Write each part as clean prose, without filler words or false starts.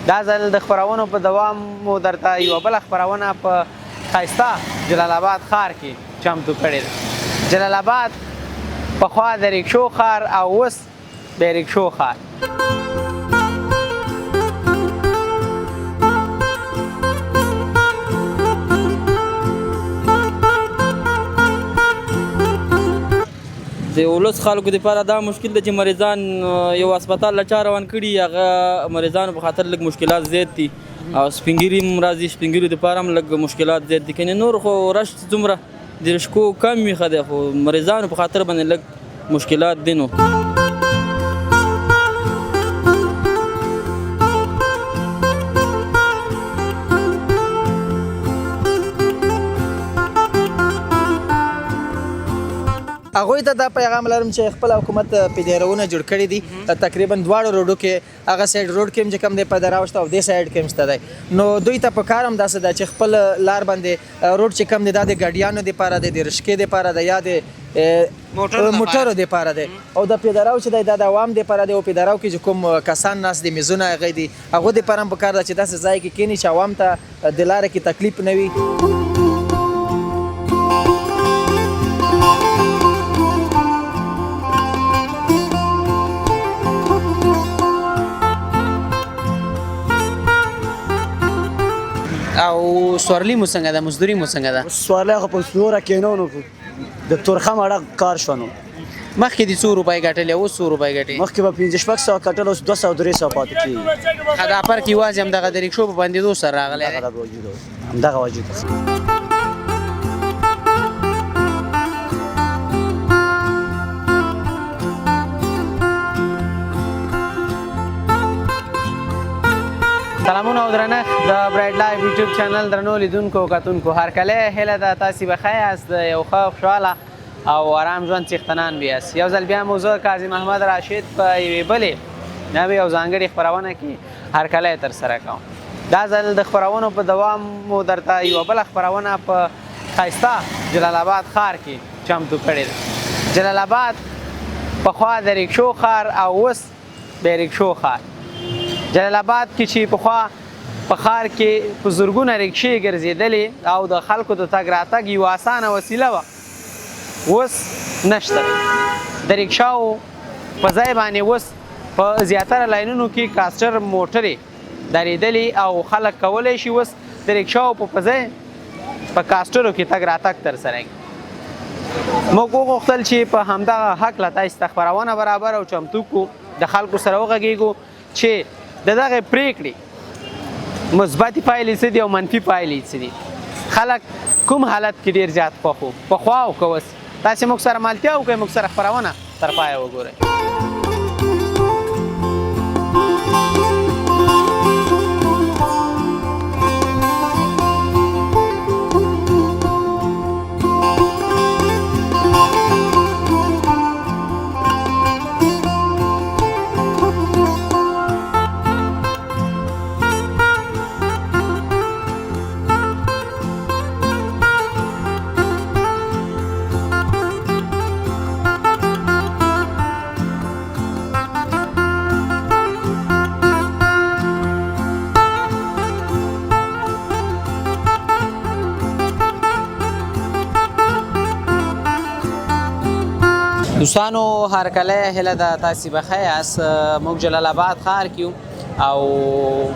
دا ځل د خپرونو په دوام مو درته یوه بله خپرونه په ښایسته جلال آباد ښار کې چمتو کړې ده. جلال آباد پخوا د ریکشو ښار او اوس بې ریکشو ښار. د ولس خلکو دپاره دا مشکل دی چې مریضان یو هسپتال له چا روان کړي هغه مریضانو په خاطر لږ مشکلات زیات دي او سپین ږیري هم راځي سپین ږیرو دپاره هم لږ مشکلات زیات دي کنې نور خو رش څومره د رشکو کم وي ښه دی خو مریضانو په خاطر باندې لږ مشکلات دي نو هغوی ته دا پیغام لرم چې خپل حکومت پیډیرونه جوړ کړي دي تقریبا دواړو روډو کې هغه سایډ روډ کې هم چې کوم دی پیداراوشته او دې سایډ کې هم شته دی نو دوی ته په کار هم داسې ده چې خپل لار باندې روډ چې کوم دی دا د ګاډیانو دپاره دی د رشکې دپاره دی یا د موټرو دپاره دی او د پیداراو چې دی دا د عوام دپاره دی او پیداراو کې چې کوم کسان ناست دي میزونه هغې دي هغو دپاره هم په کار ده چې داسې ځای کې کښېني چې عوام ته د لارې کې تکلیف نه وي. او سوارلي مو څنګه ده مزدوري مو څنګه ده؟ سوارلي خو په سوره کېنو نو د تورخم اړه کار شو نو مخکې د 100 روپۍ ګټلې اوس 100 روپۍ ګټې مخکې به 1500 کټل اوس 200 300 پاتې کېږي. ښه دا فرق یوازې همدغه د ریکشو په بندېدو سره راغلی دی. همدغه وجود سلامونه او درنښت د برایټ لایف یوټیوب چینل درنو لیدونکو کتونکو هرکلی هیله ده تاسې به ښه یاست د یو ښه خوشحاله او ارام ژوند څښتنان به یاست. یو ځل بیا مو زه کاظم احمد راشد په یوې بلې نوې او ځانګړې خپرونه کې هرکلی ترسره کوم. دا ځل د خپرونو په دوام مو درته یوه بله خپرونه په ښایسته جلال آباد ښار کې چمتو کړې ده. جلال آباد پخوا د ریکشو ښار او اوس بې ریکشو ښار. جلال آباد کې چې پخوا په ښار کې په زرګونه ریکشې ګرځېدلې او د خلکو د تګ راتګ یوه اسانه وسیله وه اوس نشته. د ریکشاو په ځای باندې اوس په زیاتره لاینونو کې کاسټر موټرې درېدلې او خلک کولی شي اوس د ریکشاو په ځای په کاسټرو کې تګ راتګ ترسره کړي. موږ وغوښتل چې په همدغه هکله تاسې ته خپرونه برابر او چمتو کړو د خلکو سره وغږېږو چې د دغه پریکړې مثبتې پایلې څه دي او منفي پایلې څه دي. خلک کوم حالت کې ډېر زیات خوښ وو پخوا او که اوس. تاسې موږ سره ملتیا وکړئ موږ سره خپرونه تر پایه وګورئ. دوستانو هرکلی هیله ده تاسې به ښه یاست. موږ جلال آباد ښار کې یو او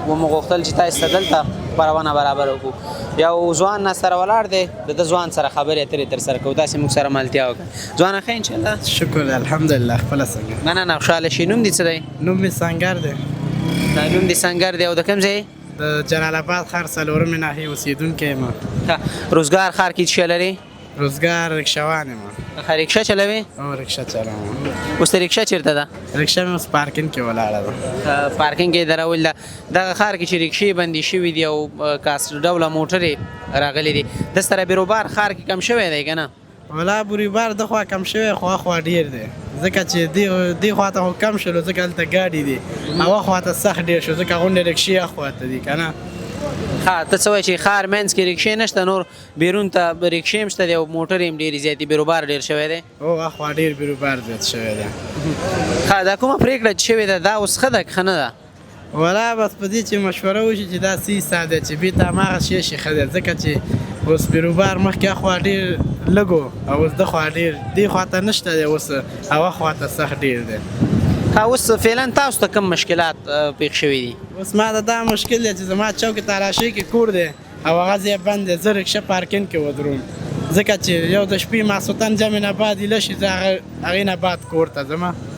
موږ غوښتل چې تاسې ته دلته خپرونه برابر وکړو. یو ځوان نه سره ولاړ دی د ده ځوان سره خبرې اترې ترسره کوو. تاسې موږ سره ملتیا وکړه. ځوانه ښه انشاءالله؟ شکر الحمدلله. خپله څنګه؟ مننه خوشحاله شي. نوم دې څه دی؟ نوم مې سنګر دی. نوم دې سنګر دی او د کوم ځای؟ د جلال آباد ښار څلورمې ناحیې اوسېدونکی یم. روزګار ښار کې څه شی لري؟ روزګار رکشهوان یم. رکشه چلوي؟ او رکشه چلوم. اوس رکشه چیرته ده؟ رکشه مې اوس پارکینګ کې ولاړه ده. پارکینګ کې درول ده. دغه ښار کې چې رکشې بندي شوي دي او کاسټر ډوله موټرې راغلي دي د سره بیروبار ښار کې کم شوی دی که نه؟ ولا بریبار دخوا کم شوی خو خوا ډېر دی ځکه چې دې خواته خو کم شولو ځکه هلته ګاډي دي هغه خواته سخت ډېر شو ځکه غونډې رکشې اخواته دي که نه. ښه ته څه وایې چې ښار منځ کې رکشې نشته نور بیرون ته رکشې هم شته دی او موټرې هم ډېرې زیاتې بیروبار ډېر شوی دی؟ او اخوا ډېر بیروبار زیات شوی دی. ښه دا کومه پرېکړه چې شوې ده دا اوس ښه ده که ښه نه ده؟ ولا بس په دې چې مشوره وشي چې دا څه حساب دی چې بېرته هماغه شی شي ښه دی ځکه چې اوس بیروبار مخکې اخوا ډېر لږ او اوس دخوا ډېر دې خوا ته نشته دی اوس هغه خوا ته سخت ډېر دی اوس فعلا تاسو ته کوم مشکلات پیښ شوي دي؟ اوس ما ته دا مشکل دی چې زما چوک تالاشۍ کې کور دی او هغه ځای بند دی زه رکشه پارکینګ کې ودروم ځکه چې یو د شپې ماسخوتن جمع نه بعد ایله شي زه هغې نه بعد کور ته ځمه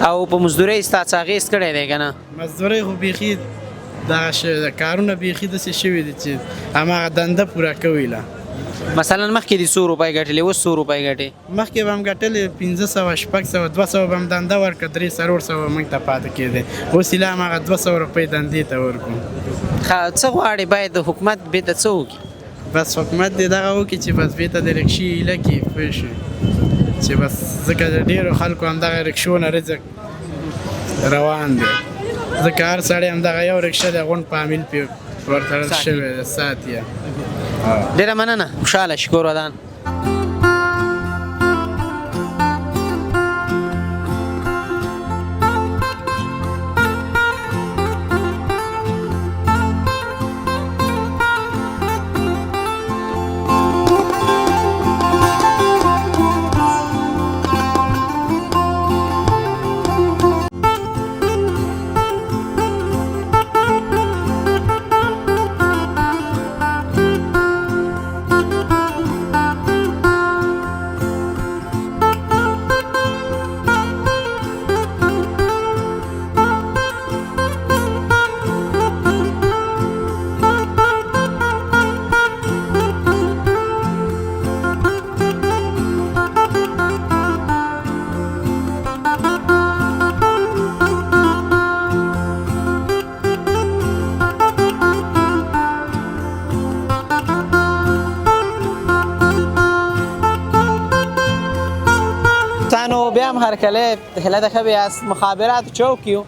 او په مزدورۍ ستا څه اغېز کړی دی که نه؟ مزدورۍ خو بیخي دغه شوي ده کارونه بیخي داسې شوي دي چې هماغه دنده پوره کوي له مثلا مخکې دې 100 روپۍ ګټلې اوس 100 روپۍ ګټې؟ مخکې به هم ګټلې 1500 شپږ 200 به هم دنده ورکړه 300 به موږ ته پاتې کېدی اوس ایله هماغه 200 روپۍ دندې ته ورکړو څه غواړې باید حکومت بېرته څه وکړي؟ بس حکومت دې دغه وکړي چې بس بېرته د رکشې ایله کړي پوه شوې چې بس ځکه د ډېرو خلکو همدغه رکشو نه رزق روان دی ځکه هر سړی همدغه یو رکشه دی غونډ په عامل پې ورتړل شوی دی ساتي یې ډېره مننه خوشحاله شکر ودان تانو بیا هم هرکله هله ده ښه بیاست مخابراتو چوک یو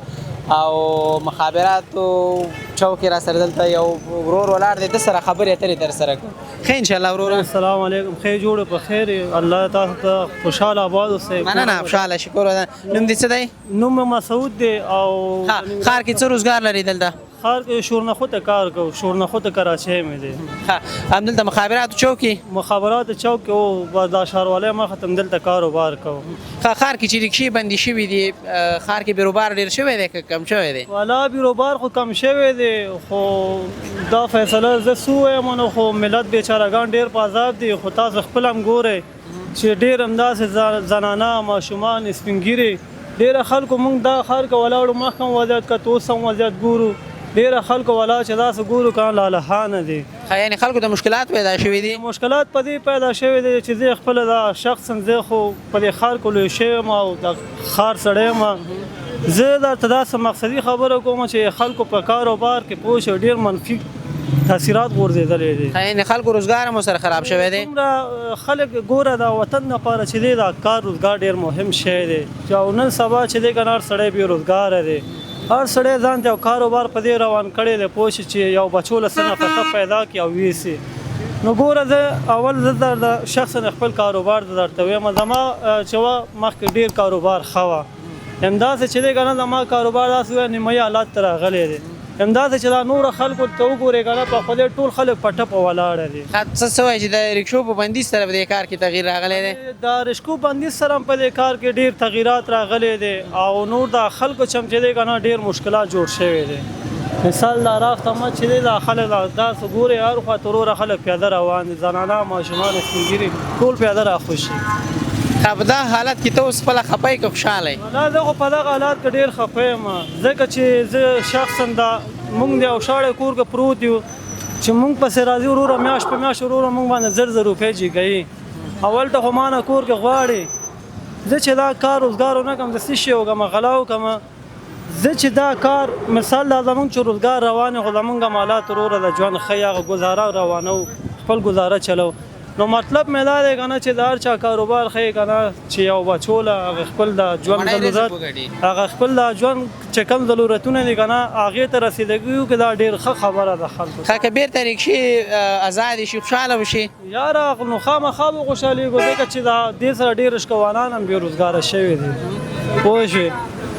او مخابراتو چوک را سره دلته یو ورور ولاړ دی ده سره خبرې اترې در سره کوم ښه انشاءالله وروره السلام علیکم خیر جوړ په خیر الله تاسو ته خوشحاله آباد اوسئ مننه خوشحاله شکر ودان نوم دې څه دی؟ نوم مسعود دی او ښار کې څه روزګار لري دلته؟ ښار کې شورنخوته کار کوو شورنخوته کراچۍ مې دی همدلته مخابراتو چوک کې مخابرات چوک کې او دا ښاروالۍ مخې ته هم دلته کاروبار کوو ښار کې چې رکشې بندي شوي دي ښار کې بیروبار ډېر شوی دی که کم شوی دی؟ والا بیروبار خو کم شوی دی خو دا فیصله زه څه ووایم نو خو ملت بیچارهګان ډېر په عذاب دي خو تاسو خپل هم ګورئ چې ډېر همداسې زنانه ماشومان سپین ږیرې ډېره خلکو موږ دا ښار کې ولاړو مخکې هم وضعیت کته اوس هم وضعیت ګورو ډېره خلکو ولا چې داسې ګورو که لالهانه دي یعنې خلکو ته مشکلات پیدا شوي دي؟ مشکلات په دې پیدا شوي دي چې زه خپله دا شخصا زه خو په دې ښار کې لوی شوی یم او د ښار سړی یم زه درته داسې مقصدي خبره کوم چې خلکو په کاروبار کې پوه شي ډېر منفي تاثیرات غورځېدلی دي یعنې خلکو روزګار هم ورسره خراب شوی دی؟ دومره خلک ګوره د وطن لپاره چې دی دا کار روزګار ډېر مهم شی دی چې او نن سبا چې دی که نه هر سړی بېروزګاره دی هر سړی ځان ته یو کاروبار په دې روان کړی دی پوه شي چې یو بچو له څه نفقه پیدا کړي او ویسي نو ګوره زه اول زه د شخصا خپل کاروبار درته وایم زما چې وه مخکې ډېر کاروبار ښه وه همداسې چې دی که نه زما کاروبار داسې وایي نیمایي حالات ته راغلی دی همداسې چې دا نورو خلکو ته وګورې که نه په خولې ټول خلک په ټپه ولاړه دي څه وایي چې د رکشو په بندیز سره په دې کار کې تغییر راغلی دی؟ د رشکو بندیز سره هم په دې کار کې ډېر تغییرات راغلی دی او نور د خلکو چې هم چې دی که نه ډېر مشکلات جوړ شوی دی مثال دا راخته مت چې دی دا خلک داسې ګورې هر خوا تر وره خلک پیاده روان دي زنانه ماشومان سپین ږیري ټول پیاده راخوشي په دا حالت کې ته اوس خپله خفه یې که خوشحاله یې؟ نه زه خو په دغه حالات کې ډېر خفه یم ځکه چې زه شخصا دا مونږ د یو شاړی کور کې پروت یو چې مونږ پسې راځي وروره میاشت په میاشت وروره مونږ باندې 1000 روپۍ جګوي اول ته خو ما نه کور کې غواړي زه چې دا کار روزګار ونه کړم د څه شي وکړم غلا وکړم زه چې دا کار مثال دا زمونږ چې روزګار روان خو زمونږ هم حالات وروره د ژوند ښه هغه ګزاره روانو خپل ګزاره چلو نو مطلب مې دا دی که نه چې د هر چا کاروبار ښیي که نه چې یو بچو له هغه خپل د ژوند ضرورت هغه خپل د ژوند چې کوم ضرورتونه دي که نه هغې ته رسیدګي وکړي دا ډېر ښه خبره ده خلکو ښه که بیرته رکشې ازادې شي خوشحاله به شي؟ یاره نو خامخا به خوشحالېږو ځکه چې دې سره ډېر رشکوانان هم بېروزګاره شوي دي پوه شوې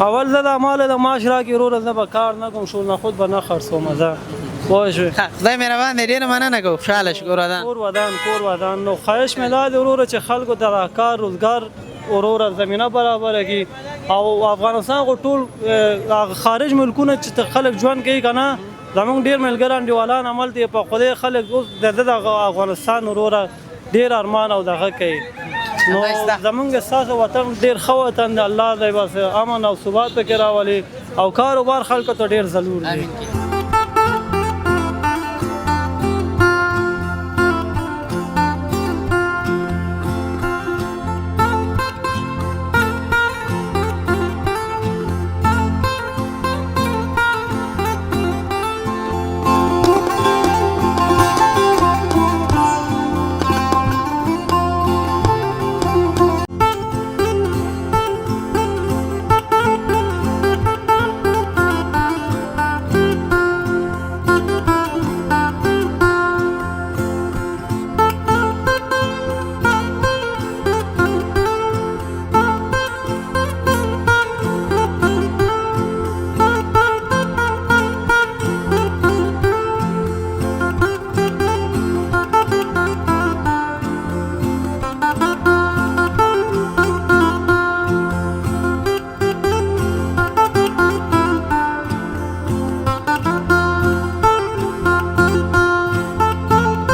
اول زه د مال د معاش راکړي وروره زه به کار نه کوم شغل نه خود به نه خرڅوم زه پوه شوې خدای مهربان دی ډېره مننه کوو خوشحاله شو کور ودان کور ودان نو خواهش مې دا دی وروره چې خلکو ته د کار روزګار وروره زمینه برابره کړي او افغانستان خو ټول خارج ملکونه چې خلک ژوند کوي که نه زمونږ ډېر ملګري انډیوالان عمل دی په خدای خلک اوس د افغانستان وروره ډېر ارمان او دغه کوي نو زمونږ ستاسو وطن ډېر ښه وطن دی الله دی بس امن او ثبات پکې راولي او کاروبار خلکو ته ډېر ضرور دی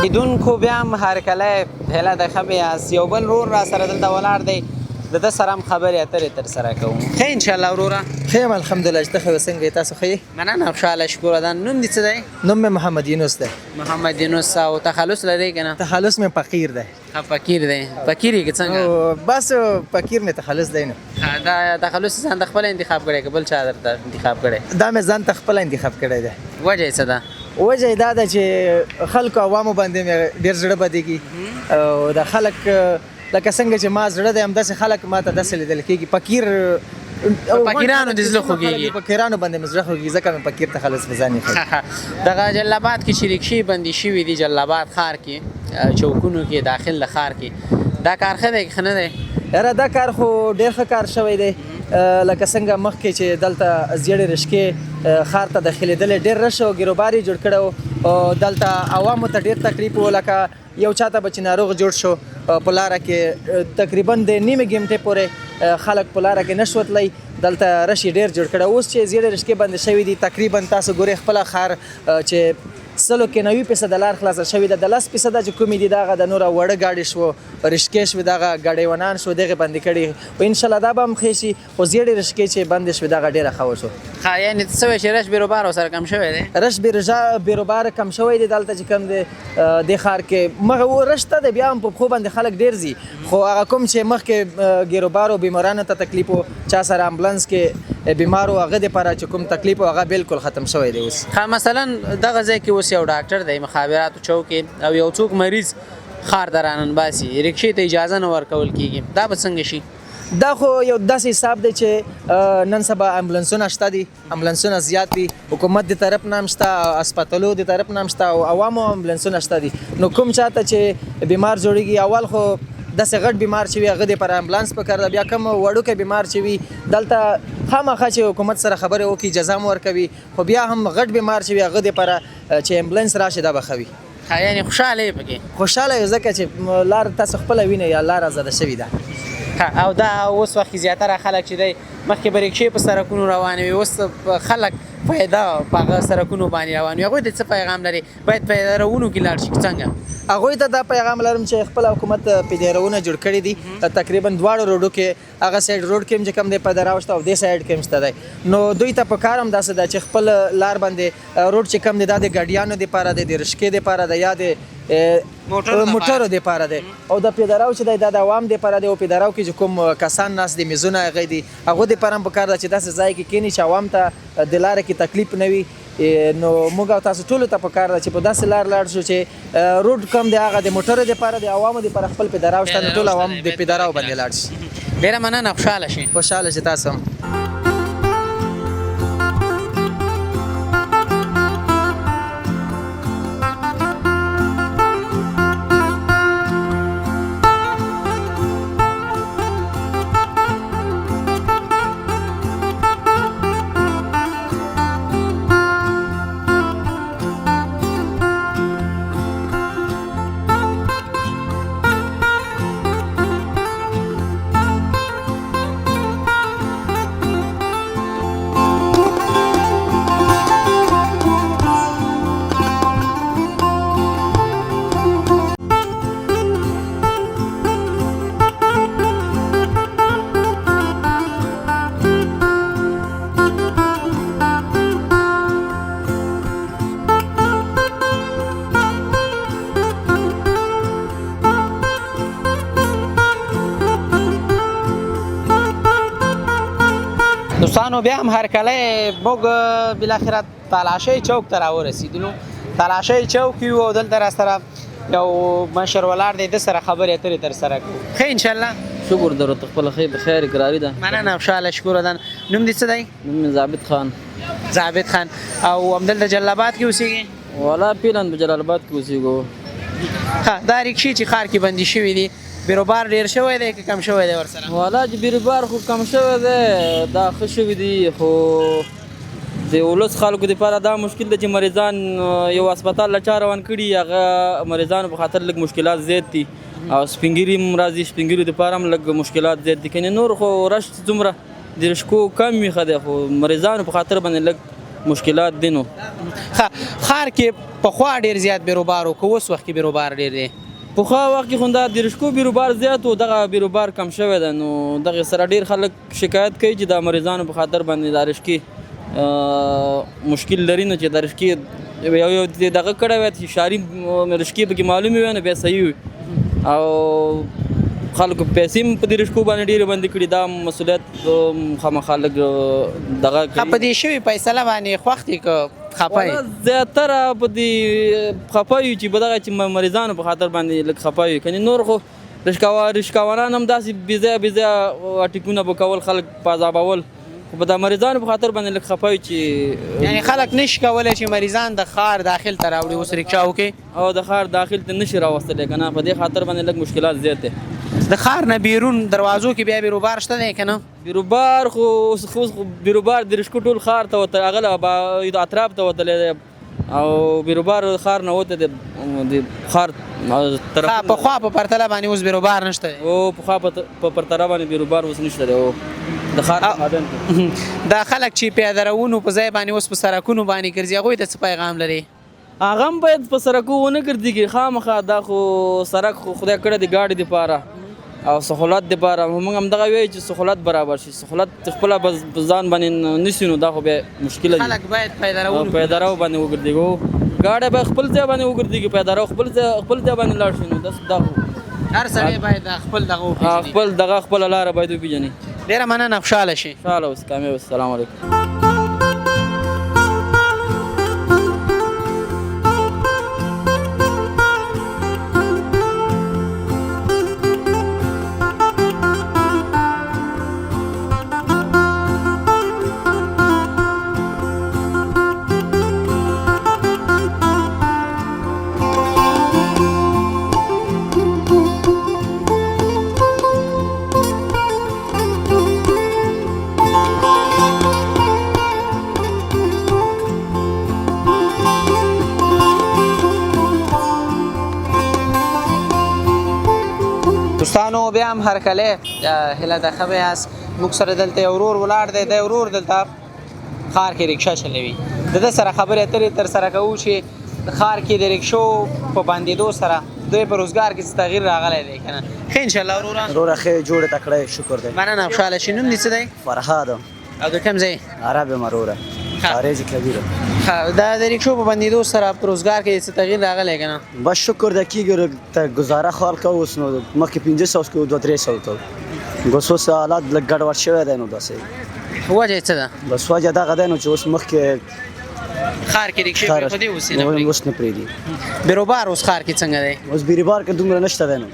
لیدونکو بیا هم هرکلی هیله ده ښه بیاست یو بل ورور را سره دلته ولاړ دی د ده سره هم خبرې اترې ترسره کوو ښه انشاءالله وروره ښه یم الحمدلله چې ته ښه څنګه یې تاسو ښه یې مننه خوشحاله شو کور ودان نوم دې څه دی نوم مې محمد یونس دی محمد یونس او تخلص لري که نه تخلص مې فقیر دی فقیر دی فقیر یې که څنګه بس فقیر مې تخلص دی نه دا تخلص ځان د خپل انتخاب کړی که بل چا درته انتخاب کړی دا مې ځان ته خپله انتخاب کړی دی وجه یې څه ده وجه یې دا ده چې خلکو عوامو باندې مې ډېر زړه بدېږي او د خلک لکه څنګه چې ما زړه دی همداسې خلک ما ته داسې لیدل کېږي فقیر فقیرانو دې زړه خوږېږي فقیرانو باندې مې زړه خوږېږي ځکه مې فقیر تخلص په ځان یې دغه جلابات کې چې رکشې بندي شوي دي جلابات ښار کې چوکونو کې داخل د ښار کې دا کار ښه دی که ښه نه دی یاره دا کار خو ډېر ښه کار شوی دی لکه څنګه مخکې چې دلته زیړې رشکې ښار ته داخلېدلې ډېر رش او ګیروبار یې جوړ کړی و او دلته عوامو ته ډېر تکلیف و لکه یو چا ته به چې ناروغ جوړ شو په لاره کې تقریبا د نیمې ګمټې پورې خلک په لاره کې نه شو تللی دلته رش یې ډېر جوړ کړی اوس چې زیړې رشکې بندې شوي دي تقریبا تاسو ګورئ خپله ښار چې 90% لار خلاصه شوې ده د 10% چې کومې دي دغه د نوره وړه ګاډې شو رشکې شوې دغه ګاډیوانان شو دغې بندې کړي او انشاءالله دا به هم ښه شي خو زیړې رشکې چې بندې شوې دغه ډېره ښه وشو ښه یعنې څه وایې چې رش بیروبار ورسره کم شوی دی رش بیروبار کم شوی دی دلته چې کم دی دې ښار کې مغه رش ته دی بیا هم په پښو باندې خلک ډېر ځي خو هغه کوم چې مخکې ګیروبار او بیمارانو ته تکلیف و چا سره امبولانس کې بیمار و هغه دپاره چې کوم تکلیف و هغه بالکل ختم شوی دی اوس ښه مثلا دغه ځای کې اوس یو ډاکټر دی مخابراتو چوک کې او یو څوک مریض ښار ته رانن باسي رکشې ته اجازه نه ورکول کېږي دا به څنګه شي دا خو یو داسې حساب دی چې نن سبا امبولانسونه شته دي امبولانسونه زیات دي حکومت د طرف نه هم شته هسپتالو د طرف نه هم شته او عوامو امبولانسونه شته دي نو کوم چاته چې بیمار جوړېږي اول خو داسې غټ بیمار چې وي هغه دپاره امبولانس پکار ده بیا کوم وړوکی بیمار چې وي دلته خامخا چې حکومت سره خبرې وکړي جزا هم ورکوي خو بیا هم غټ بیمار چې وي هغه دپاره چې امبولانس راشي دا به ښه وي یعنې خوشحاله یې پکې خوشحاله یو ځکه چې لار تاسو خپله وینئ یا لار ازاده شوې ده او دا اوس وخت کې زیاتره خلک چې دی مخکې به رکشې په سړکونو روانې وي اوس خلک پیدا په هغه سړکونو باندې روان وي هغوی ته څه پیغام لري باید پیادهروونو کې لاړ شي که څنګه هغوی ته دا پیغام لرم چې خپل حکومت پیادهروونه جوړ کړي دي تقریبا دواړو روډو کې هغه سایډ روډ کې هم چې کوم دی پیادهرو شته او دې سایډ کې هم شته دی نو دوی ته په کار هم داسې ده چې خپل لار باندې روډ چې کوم دی دا د ګاډیانو دپاره دی د رشکې دپاره دی یا د موټرو دپاره دی او د پیادهرو چې دی دا د عوام دپاره دی او پیادهرو کې چې کوم کسان ناست دي میزونه هغې دي هغو دپاره هم په کار ده چې داسې ځای کې کښېني چې عوام ته د لارې کې تکلیف نه وي نو موږ او تاسو ټولو ته په کار ده چې په داسې لار لاړ شو چې روډ کم دی هغه د موټرو دپاره د عوامو دپاره خپل پیادهرو شته نو ټول عوام د پیادهرو باندې لاړ شي ډېره مننه خوشحاله شي خوشحاله شي تاسو هم دوستانو بیا هم هرکلی موږ بالاخره تالاشۍ چوک ته راورسېدلو. تالاشۍ چوک کې یو او دلته راسره یو مشر ولاړ دی، ده سره خبرې اترې ترسره کوو. ښه انشاءالله. شکر درته خپله ښې بخیر قراري ده. مننه خوشحاله شکر دن. نوم دې څه دی؟ نوم مې ضابط خان. ضابط خان. او همدلته جلال آباد کې اوسېږي؟ والا پیلن په جلال آباد کې اوسېږو. ښه دا رکشې چې ښار کې بندي شوي دي بیروبار ډېر شوی دی که کم شوی دی ورسره؟ والا چې بیروبار خو کم شوی دی، دا ښه شوي دي، خو د ولس خلکو دپاره دا مشکل دی چې مریضان یو هسپتال له چا روان کړي، هغه مریضانو په خاطر لږ مشکلات زیات دي او سپین ږیري هم راځي، سپین ږیرو دپاره هم لږ مشکلات زیات دي. کنې نور خو رش څومره د رشکو کم وي ښه دی، خو مریضانو په خاطر باندې لږ مشکلات دي. نو ښه ښار کې پخوا ډېر زیات بیروبار و که اوس وخت کې بیروبار ډېر دی؟ پخوا وخت کې خو دا د رشکو بیروبار زیات و، دغه بیروبار کم شوی ده. نو دغې سره ډېر خلک شکایت کوي چې د مریضانو په خاطر باندې دا رشکې مشکل لري، نو چې د رشکې یو دغه کړی وی چې شاري رشکې پکې معلومې وي نو بیا صحیح وي، او خلکو پیسې هم په دې رشکو باندې ډېرې بندي کړي. دا مسؤلیت خامخا لږ دغه کوي. په دې شوې فیصله باندې خوښ دي که خفه یې؟ زیاتره په دې خفه یو چې په دغه چې مریضانو په خاطر باندې لږ خفه یو. کنې نور خو رشکاوانان هم داسې بېځایه بېځایه ټیکونه به کول، خلک په عذابول، خو په د مریضانو په خاطر باندې لږ خفه یو چې یعنې خلک نشي کولی چې مریضان د ښار داخل ته راوړي اوس رکشاو کې او د ښار داخل ته نشي راوستلی که نه، په دې خاطر باندې لږ مشکلات زیات دی. د ښار نه بیرون دروازو کې بیا بیروبار شته دی که نه؟ بیروبار خو بیروبار د رشکو ټول ښار ته وتلی، هغه اطراف ته وتلی دی او بیروبار ښار نه وتی دی، د ښار طرف پخوا په پرتله باندې اوس بیروبار نشته دی؟ او پخوا په پرتله باندې بیروبار اوس نشته دی. او د ښار په مابین کې دا خلک چې پیاده روونو په ځای باندې اوس په سړکونو باندې ګرځي، هغوی ته څه پیغام لري؟ هغه هم باید په سړکو ونه ګرځېږي خامخا، دا خو سړک خو خدای کړی دی ګاډي دپاره او سهولت دپاره. موږ همدغه وایو چې سهولت برابر شي، سهولت خپله په ځان باندې نیسي نو دا خو بیا مشکله دي. خلک باید پیاده روونو پیاده رو باندې وګرځېږو، ګاډی باید خپل ځای باندې وګرځېږي، پیاده رو خپل ځای باندې لاړ شي. نو دا خو هر سړی باید خپل دغه وپېژني، خپل دغه خپله لاره باید وپېژني. ډېره مننه، خوشحاله شي. خوشحاله اوسې، کامیاب اوسې. السلام علیکم. دوستانو بیا هم هرکلی هیله ده ښه به یاست. موږ سره دلته یو ورور ولاړ دی، دی ورور دلته ښار کې رکشه چلوي. د ده سره خبرې اترې ترسره کوو چې ښار کې د رکشو په بندېدو سره دوی په روزګار کې څه تغییر راغلی دی که نه؟ ښه انشاءالله وروره. وروره ښې جوړې تکړه شکر دی. مننه، خوشحاله شي. نوم دې څه دی؟ فرهاد او د کوم ځای؟ عرب یم وروره، خارج کبیره. دا د رکشو په بندېدو سره په روزګار کې څه تغییر راغلی که نه؟ بس شکر ده کېږي ته ګزاره خال کوو اوس نو مخکې 500 کې 200-300 کوو، اوس اوس حالات لږ ګډوډ شوی دی نو داسې. وجه یې څه ده؟ بس وجه دغه دی نو چې اوس مخکې ښار کې رکشې پرېښودې اوس یې نه پرېږدي. اوس نه پرېږدي. بیروبار اوس ښار کې څنګه دی؟ اوس بیروبار کې دومره نشته دی نو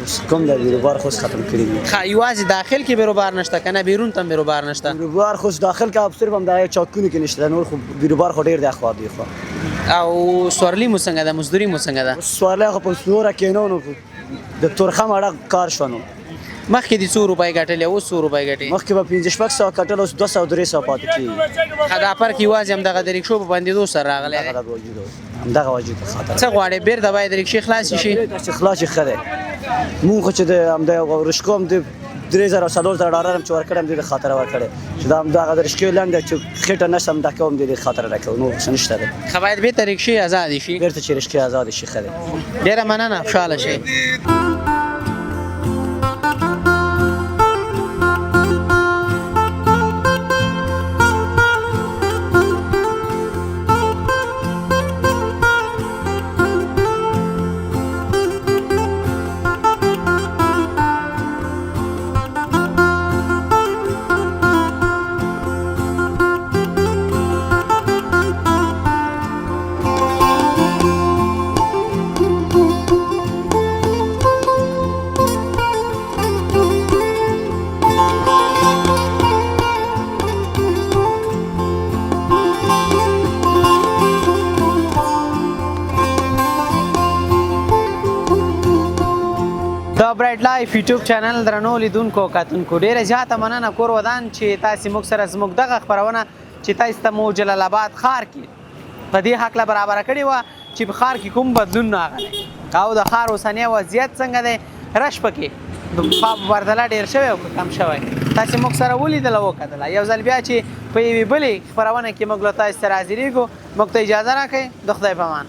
اوس کوم دی بیروبار خو اوس ختم کړي دي. ښه یوازې داخل کې بیروبار نشته که نه بیرون ته هم بیروبار نشته؟ بیروبار خو اوس داخل کې صرف همدغه چوکونو کې نشته دی، نور خو بیروبار خو ډېر دی خوا دېخوا. او سورلي مو څنګه ده؟ مزدوري مو څنګه ده؟ سوارلی خو په نوره کېنو نو د تورخم اړه کار شو نو مخکې دې څو روپۍ ګټلې اوس څو روپۍ ګټې؟ مخکې به 500-600 کټل اوس 200-300 پاتې کېږي. ښه دا فرق یوازې همدغه د رکشو په بندېدو سره راغلی دی. همدغه وجود په خاطر څه غواړې بیرته باید رکشې خلاصې شي؟ چې خلاص یې ښه دی. مونږ خو چې د همدغه رشکو هم د 3000 او 4000 ډالر هم چې ورکړی هم دې د خاطره ورکړی چې دا همدغه د رشکې لنډ دی چې خېټه نشته هم ډکه هم دې د خاطره ډکوو، نور څه نشته دی. ښه باید بیرته رکشې ازادې شي. بېرته چې رشکې ازادې شي ښه دی. ډېره مننه، خوشحاله شئ. برایټ لایف یوټیوب چینل درنو لیدونکو کتونکو ډیره زیاته مننه کور ودان چې تاسو موږ سره زموږ دغه خبرونه چې تاسو ته مو جلال آباد ښار کې په دې حق لا برابر کړی و چې په ښار کې کوم بدلون راغلی او د ښار اوسنی وضعیت څنګه دی رش پکې د پردله ډیر شوی او کم شوی تاسو موږ سره ولیدل او وکتل یو ځل بیا چې په یوې بلې خبرونه کې موږ له تاسو سره حاضرېږو موږ ته اجازه راکړئ د خدای په امان